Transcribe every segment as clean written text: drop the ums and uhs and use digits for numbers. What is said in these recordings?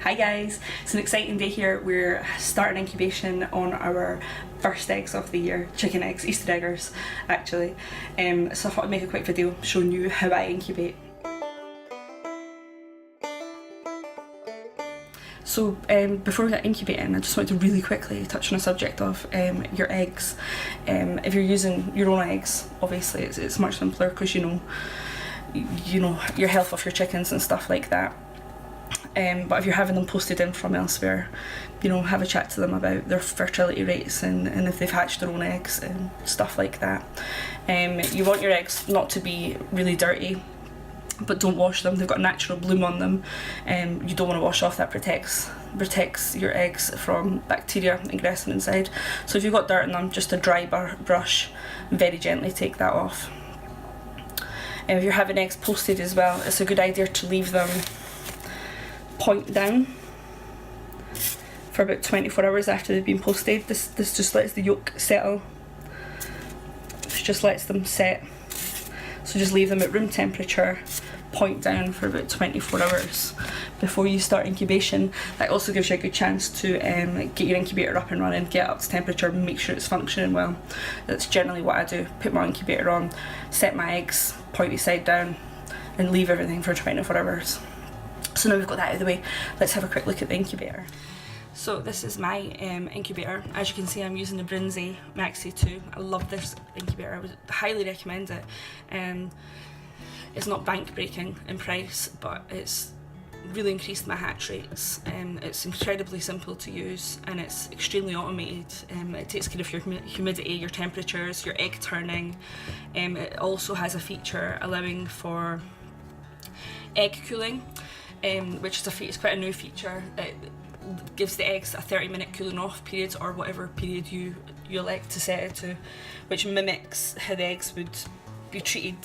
Hi guys, it's an exciting day here. We're starting incubation on our first eggs of the year, chicken eggs, Easter eggers actually. So I thought I'd make a quick video showing you how I incubate. So before we get incubating, I just wanted to really quickly touch on a subject of your eggs. If you're using your own eggs, obviously it's much simpler because you know your health of your chickens and stuff like that. But if you're having them posted in from elsewhere, have a chat to them about their fertility rates and if they've hatched their own eggs and stuff like that. You want your eggs not to be really dirty, but don't wash them. They've got a natural bloom on them. You don't want to wash off. That protects your eggs from bacteria ingressing inside. So if you've got dirt on them, just a dry brush, very gently take that off. And if you're having eggs posted as well, it's a good idea to leave them point down for about 24 hours after they've been posted. This just lets the yolk settle. This just lets them set. So just leave them at room temperature, point down for about 24 hours before you start incubation. That also gives you a good chance to get your incubator up and running, get up to temperature, make sure it's functioning well. That's generally what I do. Put my incubator on, set my eggs pointy side down, and leave everything for 24 hours. So now we've got that out of the way, let's have a quick look at the incubator. So this is my incubator. As you can see, I'm using the Brinsea Maxi 2. I love this incubator, I would highly recommend it. It's not bank breaking in price, but it's really increased my hatch rates. It's incredibly simple to use and it's extremely automated. It takes care of your humidity, your temperatures, your egg turning. It also has a feature allowing for egg cooling, which is quite a new feature. It gives the eggs a 30-minute cooling off period, or whatever period you elect to set it to, which mimics how the eggs would be treated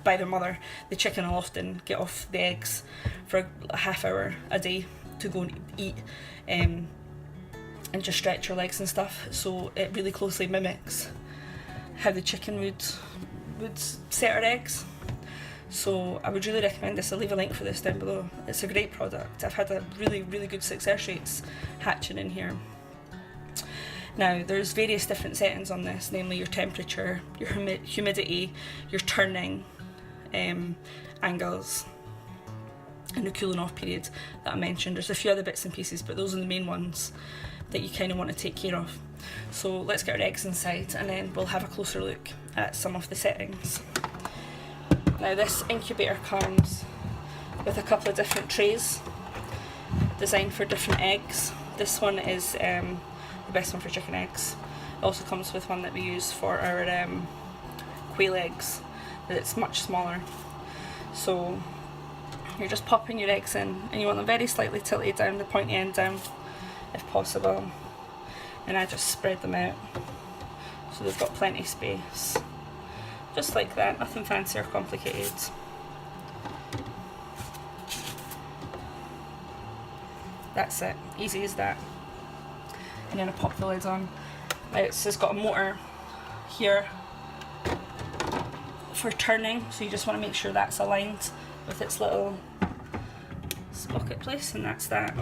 by their mother. The chicken will often get off the eggs for a half hour a day to go and eat and just stretch her legs and stuff. So it really closely mimics how the chicken would set her eggs. So I would really recommend this. I'll leave a link for this down below. It's a great product. I've had a really good success rates hatching in here. Now there's various different settings on this, namely your temperature, your humidity, your turning angles, and the cooling off period that I mentioned. There's a few other bits and pieces, but those are the main ones that you kind of want to take care of. So let's get our eggs inside and then we'll have a closer look at some of the settings. Now this incubator comes with a couple of different trays designed for different eggs. This one is the best one for chicken eggs. It also comes with one that we use for our quail eggs, but it's much smaller. So you're just popping your eggs in and you want them very slightly tilted down, the pointy end down if possible. And I just spread them out so they've got plenty of space. Just like that, nothing fancy or complicated. That's it, easy as that. And then I pop the lid on. Now it's got a motor here for turning, so you just want to make sure that's aligned with its little sprocket place, and that's that.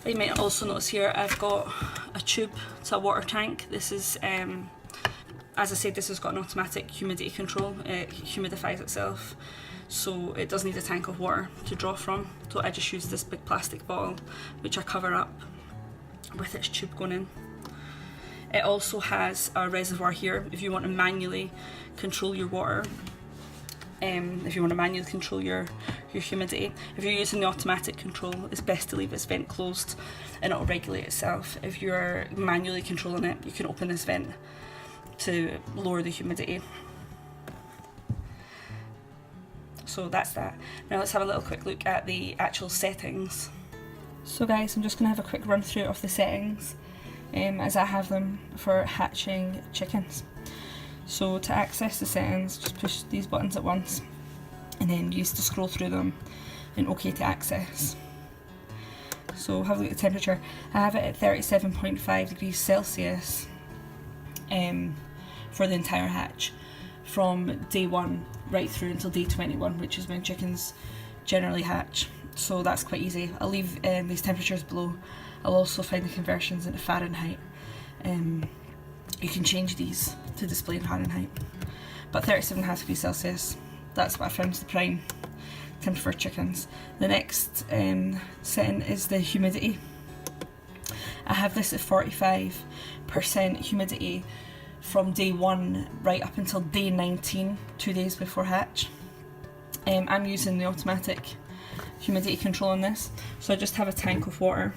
You might also notice here I've got a tube to a water tank. This is as I said, this has got an automatic humidity control. It humidifies itself, so it does need a tank of water to draw from. So I just use this big plastic bottle, which I cover up with its tube going in. It also has a reservoir here if you want to manually control your water. If you want to manually control your humidity. If you're using the automatic control, it's best to leave this vent closed and it will regulate itself. If you're manually controlling it, you can open this vent to lower the humidity. So that's that. Now let's have a little quick look at the actual settings. So guys, I'm just going to have a quick run through of the settings as I have them for hatching chickens. So to access the settings, just push these buttons at once and then use to scroll through them and OK to access. So have a look at the temperature. I have it at 37.5 degrees Celsius for the entire hatch from day 1 right through until day 21, which is when chickens generally hatch. so that's quite easy. I'll leave these temperatures below. I'll also find the conversions into Fahrenheit. You can change these to display in Fahrenheit, but 37.5 degrees Celsius, that's what I found is the prime temperature for chickens. The next setting is the humidity. I have this at 45% humidity from day 1 right up until day 19, 2 days before hatch. I'm using the automatic humidity control on this, so I just have a tank of water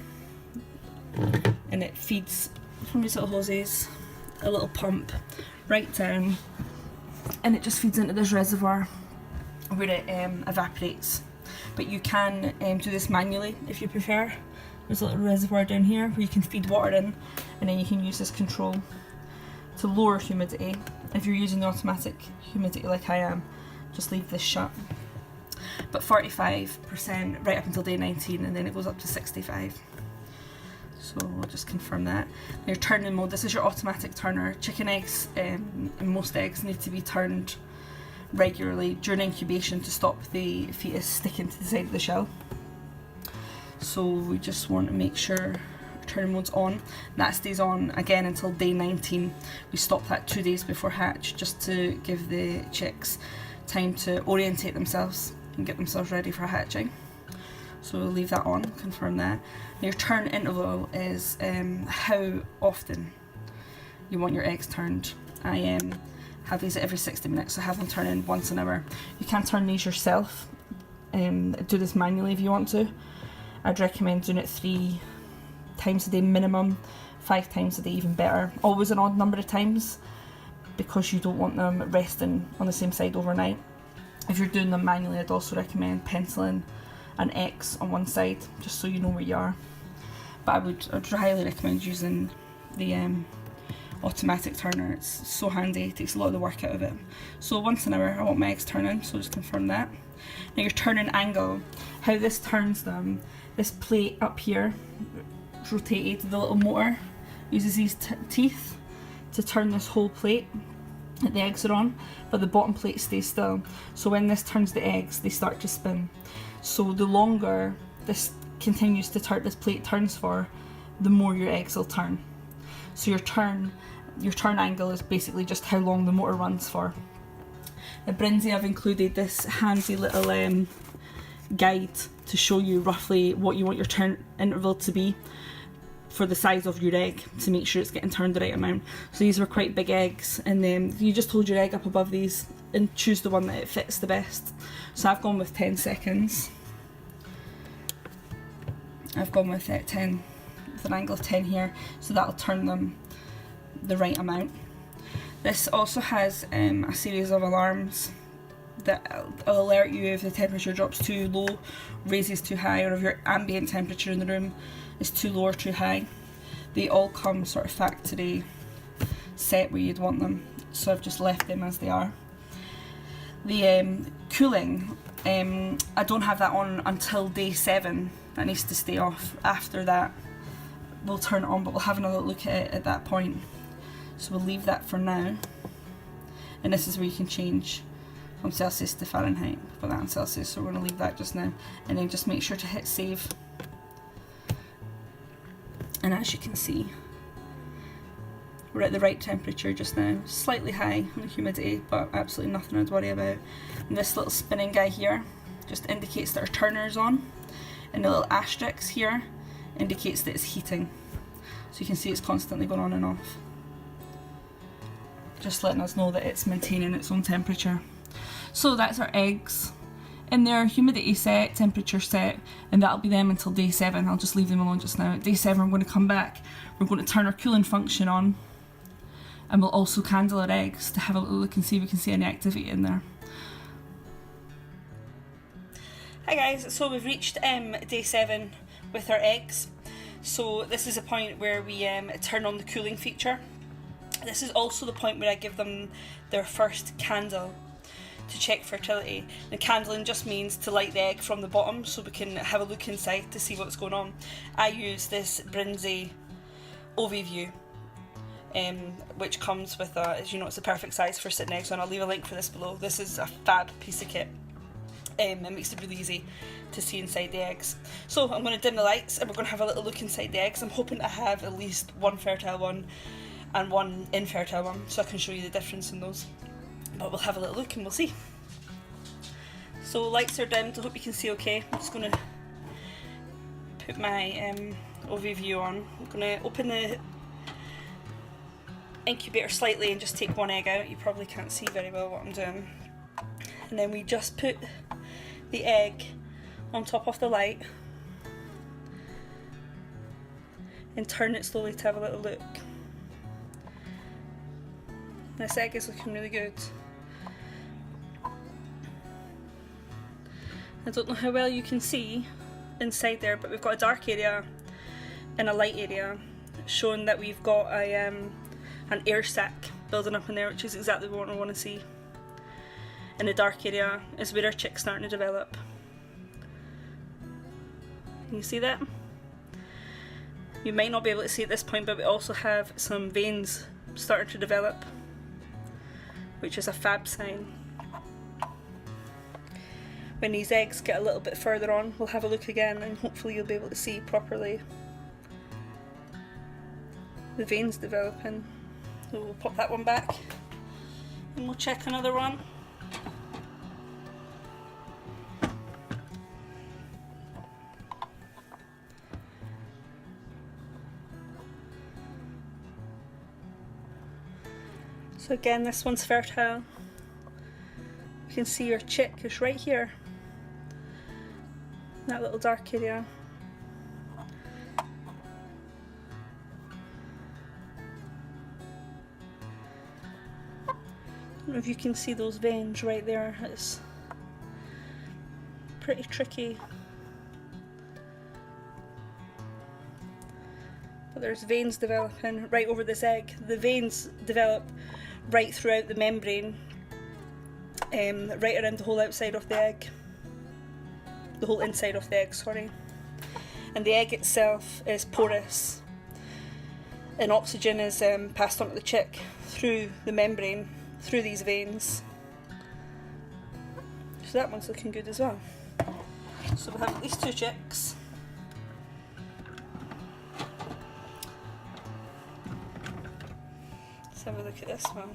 and it feeds from these little hoses, a little pump right down, and it just feeds into this reservoir where it evaporates. But you can do this manually if you prefer. There's a little reservoir down here where you can feed water in, and then you can use this control to lower humidity. If you're using the automatic humidity like I am, just leave this shut. But 45% right up until day 19, and then it goes up to 65. So we'll just confirm that. Your turning mode, this is your automatic turner. Chicken eggs and most eggs need to be turned regularly during incubation to stop the fetus sticking to the side of the shell. So we just want to make sure turning mode's on. That stays on again until day 19. We stop that 2 days before hatch just to give the chicks time to orientate themselves and get themselves ready for hatching. So we'll leave that on, confirm that. Your turn interval is how often you want your eggs turned. I have these every 60 minutes, so I have them turning once an hour. You can turn these yourself, do this manually if you want to. I'd recommend doing it 3 times a day minimum, 5 times a day even better. Always an odd number of times, because you don't want them resting on the same side overnight. If you're doing them manually, I'd also recommend penciling an X on one side, just so you know where you are. But I'd highly recommend using the automatic turner. It's so handy, it takes a lot of the work out of it. So once an hour I want my eggs turning, so just confirm that. Now your turning angle, how this turns them, this plate up here, rotated, the little motor uses these teeth to turn this whole plate that the eggs are on, but the bottom plate stays still. So when this turns the eggs, they start to spin. So the longer this continues to turn, this plate turns for, the more your eggs will turn. So your turn angle is basically just how long the motor runs for. At Brinsea I've included this handy little guide to show you roughly what you want your turn interval to be for the size of your egg, to make sure it's getting turned the right amount. So these were quite big eggs, and then you just hold your egg up above these and choose the one that it fits the best. So I've gone with 10 seconds. I've gone with 10, with an angle of 10 here, so that'll turn them the right amount. This also has a series of alarms that will alert you if the temperature drops too low, raises too high, or if your ambient temperature in the room is too low or too high. They all come sort of factory set where you'd want them, so I've just left them as they are. The cooling, I don't have that on until day 7. That needs to stay off. After that we'll turn it on, but we'll have another look at it at that point. So we'll leave that for now, and this is where you can change from Celsius to Fahrenheit. Put that on Celsius, so we're going to leave that just now, and then just make sure to hit save. And as you can see, we're at the right temperature just now. Slightly high on the humidity, but absolutely nothing I'd worry about. And this little spinning guy here just indicates that our turner's on, and the little asterisk here indicates that it's heating. So you can see it's constantly going on and off, just letting us know that it's maintaining its own temperature. So that's our eggs in their humidity set, temperature set, and that'll be them until day 7. I'll just leave them alone just now. At day 7 we're going to come back, we're going to turn our cooling function on, and we'll also candle our eggs to have a little look and see if we can see any activity in there. Hi guys, so we've reached day 7 with our eggs. So this is a point where we turn on the cooling feature. This is also the point where I give them their first candle to check fertility. The candling just means to light the egg from the bottom so we can have a look inside to see what's going on. I use this Brinsea Overview, which comes with a, as you know, it's the perfect size for sitting eggs on. I'll leave a link for this below. This is a fab piece of kit. It makes it really easy to see inside the eggs. So I'm going to dim the lights and we're going to have a little look inside the eggs. I'm hoping to have at least one fertile one and one infertile one, so I can show you the difference in those. But we'll have a little look and we'll see. So lights are dimmed, I hope you can see okay. I'm just going to put my overview on. I'm going to open the incubator slightly and just take one egg out. You probably can't see very well what I'm doing. And then we just put the egg on top of the light and turn it slowly to have a little look. This egg is looking really good. I don't know how well you can see inside there, but we've got a dark area and a light area, showing that we've got an air sac building up in there, which is exactly what I want to see. And the dark area is where our chick's starting to develop. Can you see that? You might not be able to see at this point, but we also have some veins starting to develop, which is a fab sign. When these eggs get a little bit further on, we'll have a look again and hopefully you'll be able to see properly the veins developing. So we'll pop that one back and we'll check another one. So again, this one's fertile. You can see your chick is right here, that little dark area. I don't know if you can see those veins right there. It's pretty tricky. But there's veins developing right over this egg. The veins develop right throughout the membrane, right around the whole outside of the egg. The whole inside of the egg, sorry. And the egg itself is porous, and oxygen is passed on to the chick through the membrane, through these veins. So that one's looking good as well. So we'll have at least 2 chicks. Let's have a look at this one.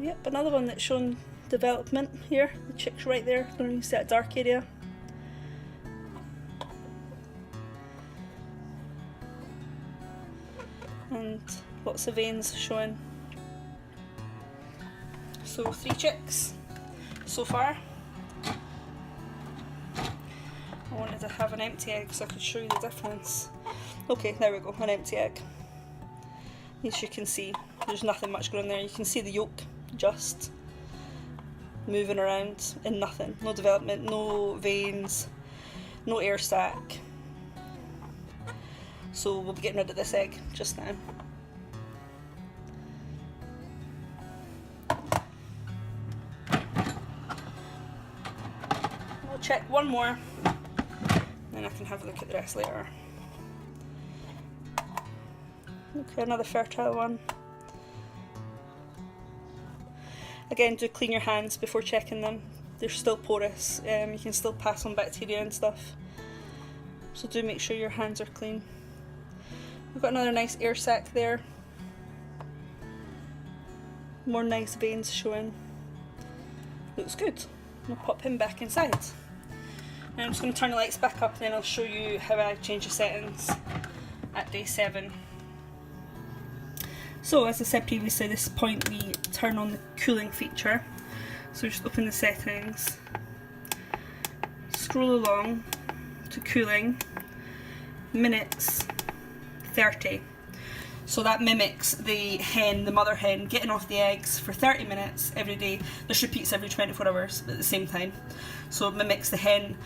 Yep, another one that's shown development here. The chick's right there. Don't you see that dark area? And lots of veins showing. So 3 chicks so far. I wanted to have an empty egg so I could show you the difference. Okay, there we go, an empty egg. As you can see, there's nothing much going on there. You can see the yolk just moving around and nothing. No development, no veins, no air sac. So we'll be getting rid of this egg just now. We'll check one more, then I can have a look at the rest later. Okay, another fertile one. Again, do clean your hands before checking them. They're still porous, you can still pass on bacteria and stuff. So do make sure your hands are clean. We've got another nice air sac there. More nice veins showing. Looks good. We'll pop him back inside. Now I'm just going to turn the lights back up and then I'll show you how I change the settings at day 7. So as I said previously, this point we turn on the cooling feature. So just open the settings, scroll along to cooling, minutes 30. So that mimics the hen, the mother hen, getting off the eggs for 30 minutes every day. This repeats every 24 hours at the same time. So it mimics the hen.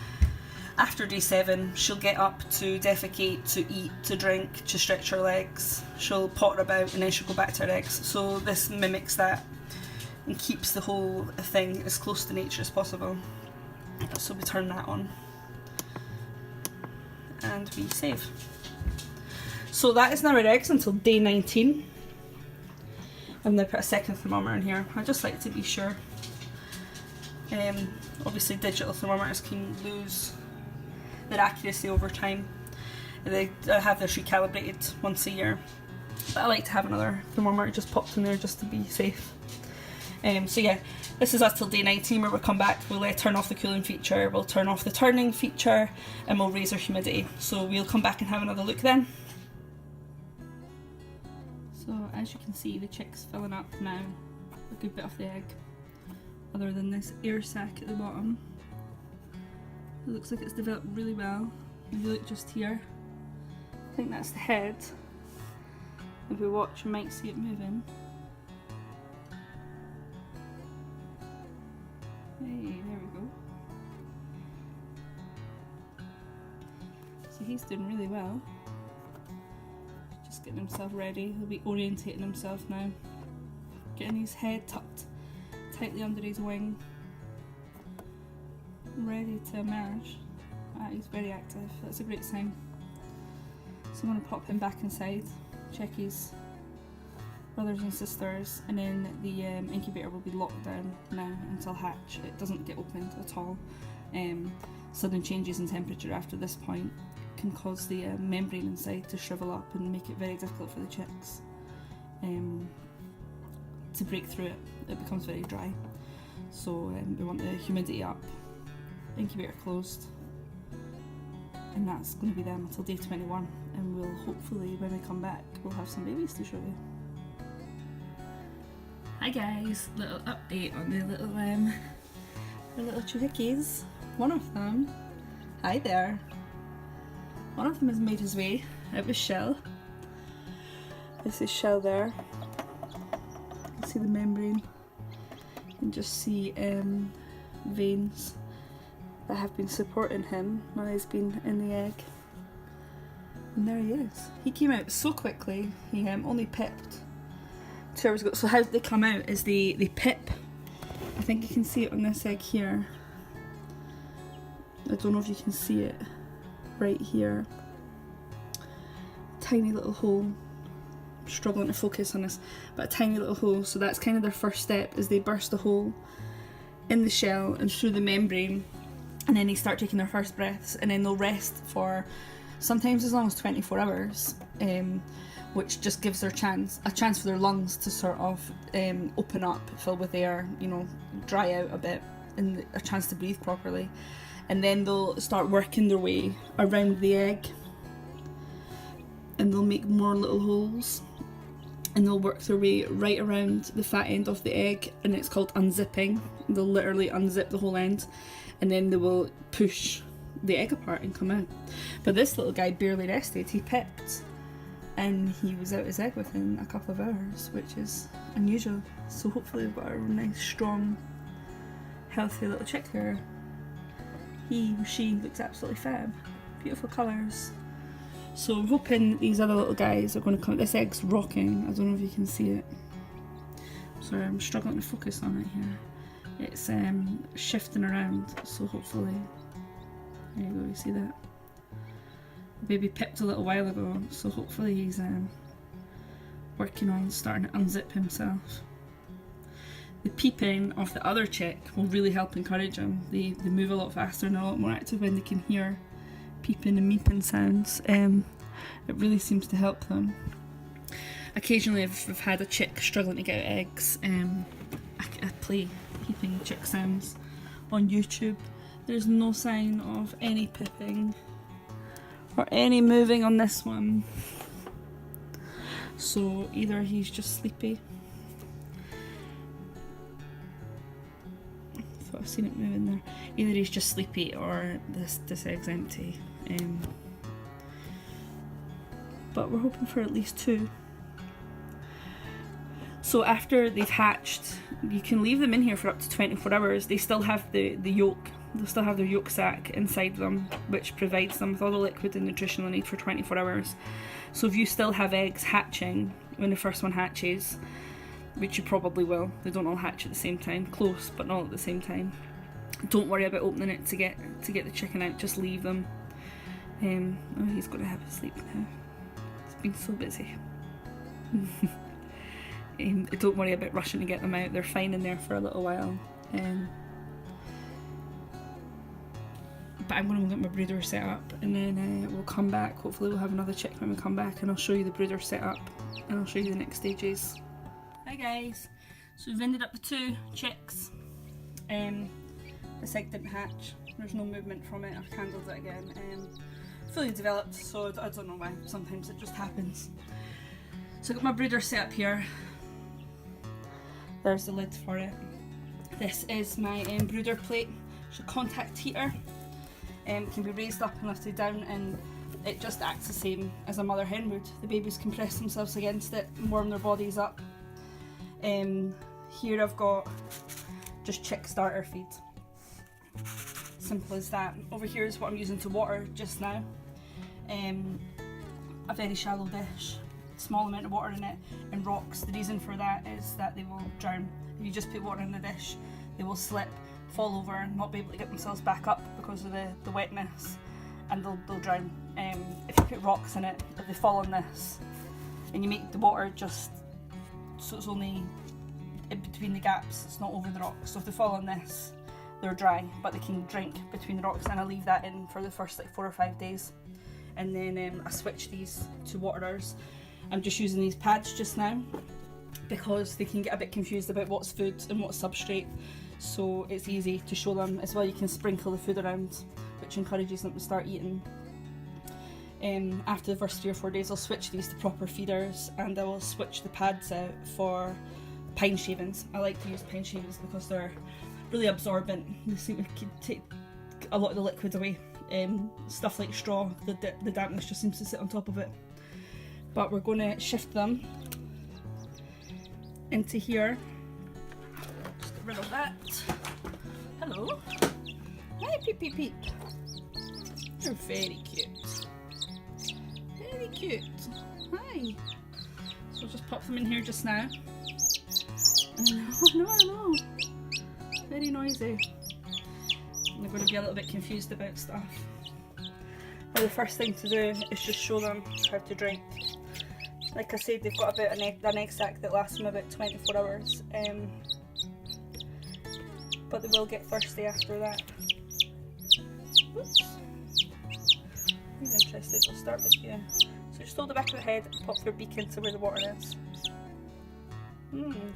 After day 7, she'll get up to defecate, to eat, to drink, to stretch her legs. She'll potter about and then she'll go back to her eggs. So this mimics that and keeps the whole thing as close to nature as possible. So we turn that on and we save. So that is now our eggs until day 19. I've now put a second thermometer in here. I just like to be sure. Obviously digital thermometers can lose their accuracy over time. They have this recalibrated once a year. But I like to have another thermometer just popped in there just to be safe. So yeah, this is us till day 19 where we'll come back, we'll turn off the cooling feature, we'll turn off the turning feature, and we'll raise our humidity. So we'll come back and have another look then. So as you can see, the chick's filling up now, a good bit of the egg, other than this air sac at the bottom. It looks like it's developed really well. If you look just here, I think that's the head. If we watch, you might see it moving. Hey, there we go. So he's doing really well. Just getting himself ready. He'll be orientating himself now. Getting his head tucked tightly under his wing. Ready to emerge. Ah, he's very active. That's a great sign. So I'm going to pop him back inside, check his brothers and sisters, and then the incubator will be locked down now until hatch. It doesn't get opened at all. Sudden changes in temperature after this point can cause the membrane inside to shrivel up and make it very difficult for the chicks to break through it. It becomes very dry. So we want the humidity up, incubator closed, and that's going to be them until day 21, and we'll hopefully, when we come back, we'll have some babies to show you. Hi guys, little update on the little chickies. One of them, hi there, one of them has made his way out of shell. This is shell there. You can see the membrane. You can just see veins that have been supporting him while he's been in the egg. And there he is. He came out so quickly. He only pipped 2 hours ago. So how they come out is they pip. I think you can see it on this egg here. I don't know if you can see it right here. Tiny little hole. I'm struggling to focus on this, but a tiny little hole. So that's kind of their first step, is they burst a hole in the shell and through the membrane, and then they start taking their first breaths, and then they'll rest for sometimes as long as 24 hours, which just gives their a chance for their lungs to sort of open up, fill with air, you know, dry out a bit, and a chance to breathe properly. And then they'll start working their way around the egg, and they'll make more little holes, and they'll work their way right around the fat end of the egg, and it's called unzipping. They'll literally unzip the whole end, and then they will push the egg apart and come out. But this little guy barely rested. He pipped and he was out his egg within a couple of hours, which is unusual. So hopefully we've got a nice, strong, healthy little chick here. She looks absolutely fab. Beautiful colours. So I'm hoping these other little guys are going to come. This egg's rocking. I don't know if you can see it. Sorry, I'm struggling to focus on it here. It's shifting around, so hopefully, there you go, you see that? The baby pipped a little while ago, so hopefully he's working on starting to unzip himself. The peeping of the other chick will really help encourage him. They move a lot faster and are a lot more active when they can hear peeping and meeping sounds. It really seems to help them. Occasionally if I've had a chick struggling to get eggs, I play peeping chick sounds on YouTube. There's no sign of any pipping or any moving on this one. So either he's just sleepy. I thought I've seen it moving there. Either he's just sleepy or this egg's empty. But we're hoping for at least 2. So after they've hatched, you can leave them in here for up to 24 hours. They still have the yolk. They'll still have their yolk sac inside them, which provides them with all the liquid and nutrition they need for 24 hours. So if you still have eggs hatching when the first one hatches, which you probably will, they don't all hatch at the same time, close but not at the same time, don't worry about opening it to get the chicken out, just leave them. Oh, he's going to have a sleep now. He's been so busy. don't worry about rushing to get them out, they're fine in there for a little while. But I'm going to get my brooder set up, and then we'll come back. Hopefully we'll have another chick when we come back, and I'll show you the brooder set up, and I'll show you the next stages. Hi guys, so we've ended up with 2 chicks. This egg didn't hatch, there's no movement from it, I've candled it again. Fully developed, so I don't know why, sometimes it just happens. So I've got my brooder set up here. There's the lid for it. This is my brooder plate. It's a contact heater. It can be raised up and lifted down, and it just acts the same as a mother hen would. The babies can press themselves against it and warm their bodies up. Here I've got just chick starter feed. Simple as that. Over here is what I'm using to water just now. A very shallow dish, small amount of water in it, and rocks. The reason for that is that they will drown. If you just put water in the dish, they will slip, fall over, and not be able to get themselves back up because of the wetness, and they'll drown. If you put rocks in it, if they fall on this, and you make the water just so it's only in between the gaps, it's not over the rocks. So if they fall on this, they're dry, but they can drink between the rocks, and I leave that in for the first like 4 or 5 days, and then I switch these to waterers. I'm just using these pads just now because they can get a bit confused about what's food and what's substrate, so it's easy to show them. As well, you can sprinkle the food around, which encourages them to start eating. After the first 3 or 4 days, I'll switch these to proper feeders, and I will switch the pads out for pine shavings. I like to use pine shavings because they're really absorbent. They seem to take a lot of the liquid away. Stuff like straw, the dampness just seems to sit on top of it. But we're going to shift them into here. Just get rid of that. Hello. Hi, Peep Peep Peep. You're very cute. Very cute. Hi. So I'll just pop them in here just now. I know. Very noisy. And they're going to be a little bit confused about stuff. Well, the first thing to do is just show them how to drink. Like I said, they've got about an egg sac that lasts them about 24 hours. But they will get thirsty after that. Oops. Who's interested? We'll start with you. So just hold the back of the head and pop your beak into where the water is.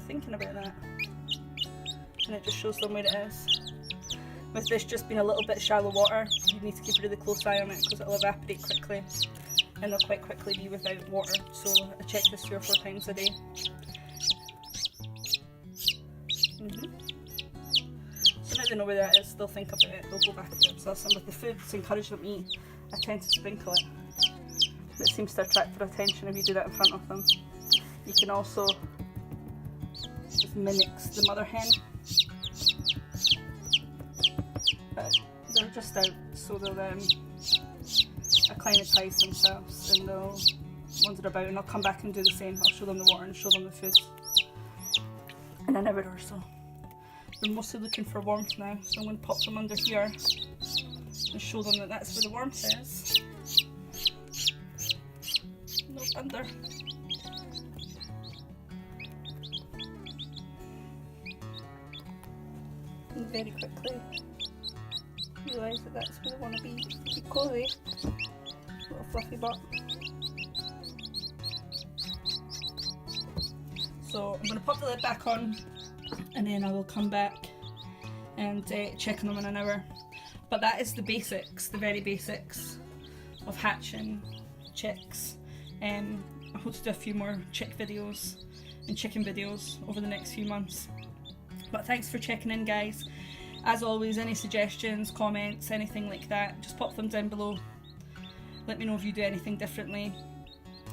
Thinking about that. And it just shows them where it is. With this just being a little bit shallow water, you need to keep a really close eye on it because it'll evaporate quickly, and they'll quite quickly be without water. So I check this 3 or 4 times a day. So now they know where that is, they'll think about it, they'll go back to themselves. And with the food to encourage them to eat, I tend to sprinkle it. It seems to attract their attention if you do that in front of them. You can also just mimic the mother hen. But they're just out, so they'll acclimatise themselves, and they'll wander about, and I'll come back and do the same. I'll show them the water and show them the food in an hour or so. They're mostly looking for warmth now, so I'm going to pop them under here and show them that that's where the warmth is. No, under. And very quickly realise that that's where they want to be. Keep cosy. Little fluffy butt. So I'm going to pop the lid back on, and then I will come back and check on them in an hour. But that is the basics, the very basics of hatching chicks. I hope to do a few more chick videos and chicken videos over the next few months. But thanks for checking in, guys. As always, any suggestions, comments, anything like that, just pop them down below. Let me know if you do anything differently.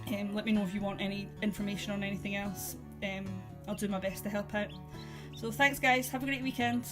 Let me know if you want any information on anything else. I'll do my best to help out. So thanks, guys. Have a great weekend.